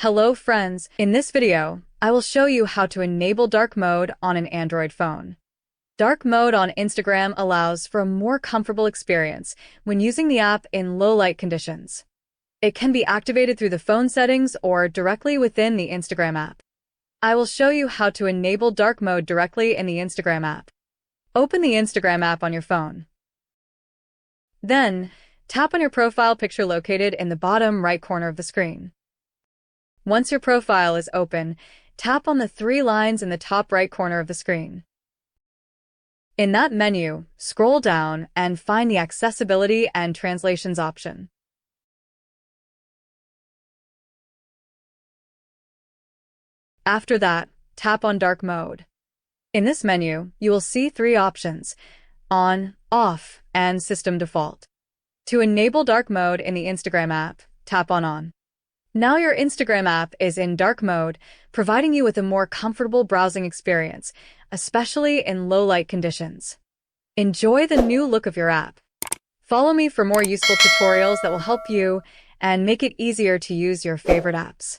Hello friends, in this video, I will show you how to enable dark mode on an Android phone. Dark mode on Instagram allows for a more comfortable experience when using the app in low light conditions. It can be activated through the phone settings or directly within the Instagram app. I will show you how to enable dark mode directly in the Instagram app. Open the Instagram app on your phone. Then, tap on your profile picture located in the bottom right corner of the screen. Once your profile is open, tap on the three lines in the top right corner of the screen. In that menu, scroll down and find the Accessibility and Translations option. After that, tap on Dark Mode. In this menu, you will see three options: On, Off, and System Default. To enable dark mode in the Instagram app, tap on On. Now your Instagram app is in dark mode, providing you with a more comfortable browsing experience, especially in low light conditions. Enjoy the new look of your app. Follow me for more useful tutorials that will help you and make it easier to use your favorite apps.